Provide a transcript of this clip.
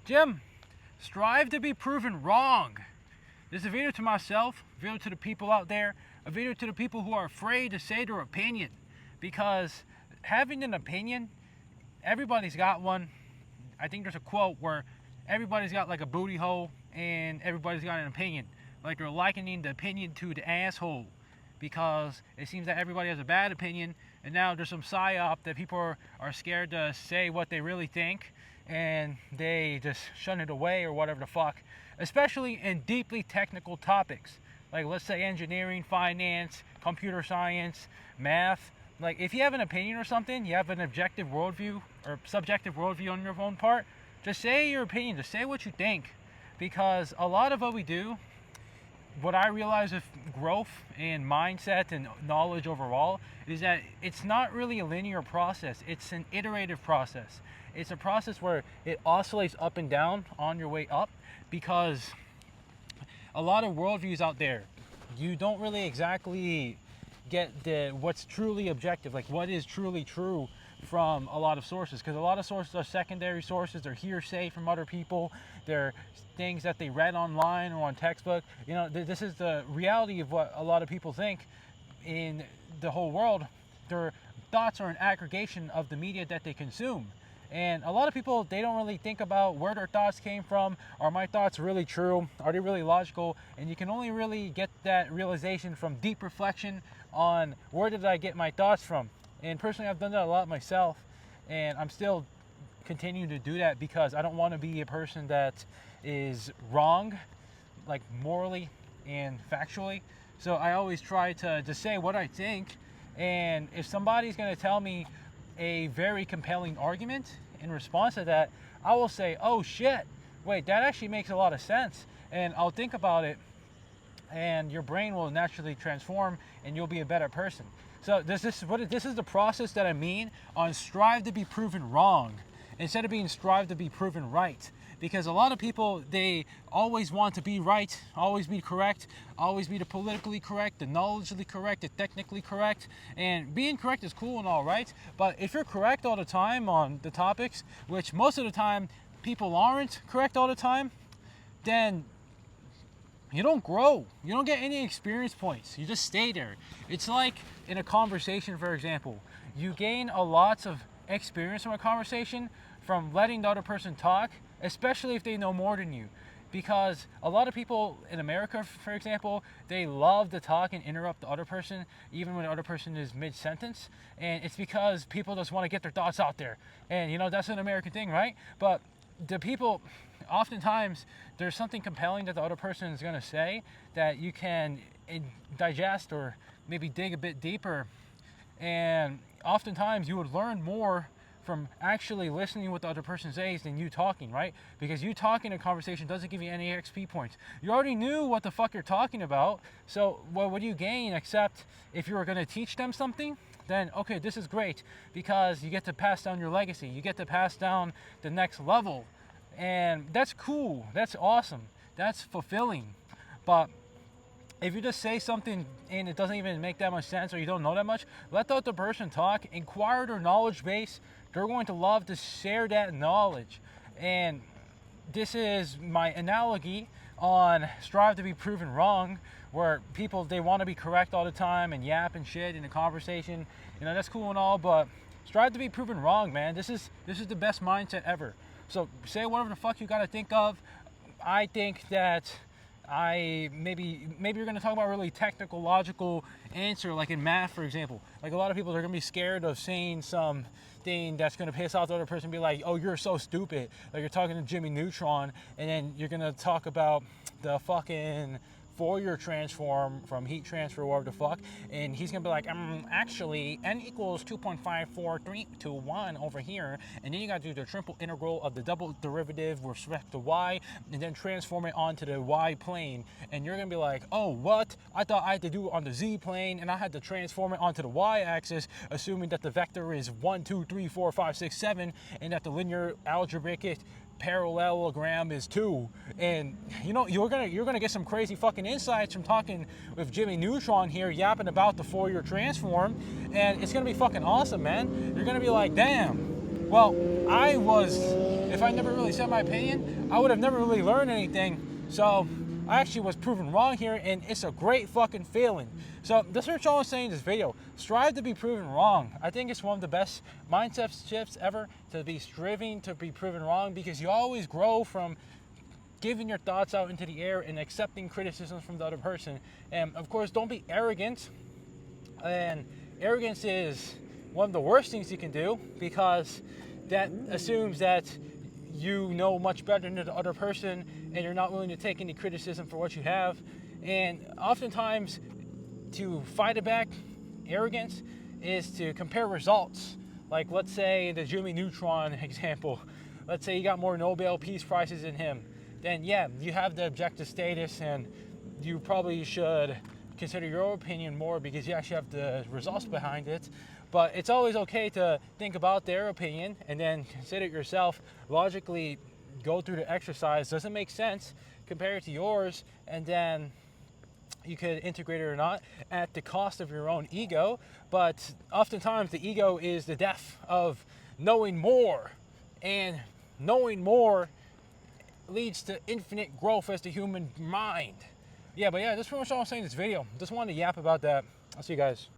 Jim, strive to be proven wrong. This is a video to myself, a video to the people out there, a video to the people who are afraid to say their opinion. Because having an opinion, everybody's got one. I think there's a quote where everybody's got like a booty hole and everybody's got an opinion. Like they're likening the opinion to the asshole, because it seems that everybody has a bad opinion, and now there's some psyop that people are scared to say what they really think, and they just shun it away or whatever the fuck, especially in deeply technical topics like, let's say, engineering, finance, computer science, math. Like, if you have an opinion or something, you have an objective worldview or subjective worldview on your own part, just say your opinion, just say what you think. Because a lot of what we do, what I realize with growth and mindset and knowledge overall, is that it's not really a linear process. It's an iterative process. It's a process where it oscillates up and down on your way up, because a lot of worldviews out there, you don't really exactly get what's truly objective, like what is truly true from a lot of sources, because a lot of sources are secondary sources. They're hearsay from other people. They're things that they read online or on textbook. You know, this is the reality of what a lot of people think in the whole world. Their thoughts are an aggregation of the media that they consume. And a lot of people, they don't really think about where their thoughts came from. Are my thoughts really true? Are they really logical? And you can only really get that realization from deep reflection on where did I get my thoughts from. And personally, I've done that a lot myself, and I'm still continuing to do that, because I don't want to be a person that is wrong, like morally and factually. So I always try to just say what I think, and if somebody's going to tell me a very compelling argument in response to that, I will say, oh shit, wait, that actually makes a lot of sense, and I'll think about it, and your brain will naturally transform and you'll be a better person. So this is the process that I mean on strive to be proven wrong, instead of being strive to be proven right. Because a lot of people, they always want to be right, always be correct, always be the politically correct, the knowledgeably correct, the technically correct. And being correct is cool and all right, but if you're correct all the time on the topics, which most of the time people aren't correct all the time, then you don't grow. You don't get any experience points. You just stay there. It's like in a conversation, for example. You gain a lot of experience from a conversation from letting the other person talk, especially if they know more than you. Because a lot of people in America, for example, they love to talk and interrupt the other person, even when the other person is mid-sentence. And it's because people just want to get their thoughts out there. And, you know, that's an American thing, right? But the people, oftentimes, there's something compelling that the other person is going to say that you can digest or maybe dig a bit deeper. And oftentimes you would learn more from actually listening what the other person says than you talking, right? Because you talking in a conversation doesn't give you any XP points. You already knew what the fuck you're talking about, so what do you gain, except if you were going to teach them something? Then okay, this is great, because you get to pass down your legacy. You get to pass down the next level, and that's cool. That's awesome. That's fulfilling. But if you just say something and it doesn't even make that much sense, or you don't know that much, let the other person talk. Inquire their knowledge base. They're going to love to share that knowledge. And this is my analogy on strive to be proven wrong, where people, they want to be correct all the time and yap and shit in a conversation. You know, that's cool and all, but strive to be proven wrong, man. This is the best mindset ever. So say whatever the fuck you got to think of. I think that maybe you're going to talk about a really technical, logical answer, like in math, for example. Like, a lot of people are going to be scared of saying something that's going to piss off the other person and be like, oh, you're so stupid. Like, you're talking to Jimmy Neutron, and then you're going to talk about the fucking Fourier transform from heat transfer or whatever the fuck, and he's gonna be like, actually, n equals 2.543 to 1 over here, and then you gotta do the triple integral of the double derivative with respect to y, and then transform it onto the y plane, and you're gonna be like, oh, what? I thought I had to do it on the z plane, and I had to transform it onto the y axis, assuming that the vector is 1, 2, 3, 4, 5, 6, 7, and that the linear algebraic parallelogram is 2. And you know, you're gonna get some crazy fucking insights from talking with Jimmy Neutron here, yapping about the Fourier transform, and it's gonna be fucking awesome, man. You're gonna be like, damn, well, if I never really said my opinion, I would have never really learned anything. So I actually was proven wrong here, and it's a great fucking feeling. So that's what I'm saying in this video. Strive to be proven wrong. I think it's one of the best mindset shifts ever, to be striving to be proven wrong, because you always grow from giving your thoughts out into the air and accepting criticisms from the other person. And of course, don't be arrogant. And arrogance is one of the worst things you can do, because that assumes that you know much better than the other person and you're not willing to take any criticism for what you have. And oftentimes, to fight it back, arrogance, is to compare results. Like, let's say the Jimmy Neutron example. Let's say you got more Nobel Peace Prizes than him. Then yeah, you have the objective status, and you probably should consider your opinion more because you actually have the results behind it. But it's always okay to think about their opinion and then consider it yourself, logically go through the exercise. Does it make sense? Compare it to yours, and then you could integrate it or not at the cost of your own ego. But oftentimes the ego is the death of knowing more, and knowing more leads to infinite growth as the human mind. Yeah, but yeah, that's pretty much all I'm saying in this video. Just wanted to yap about that. I'll see you guys.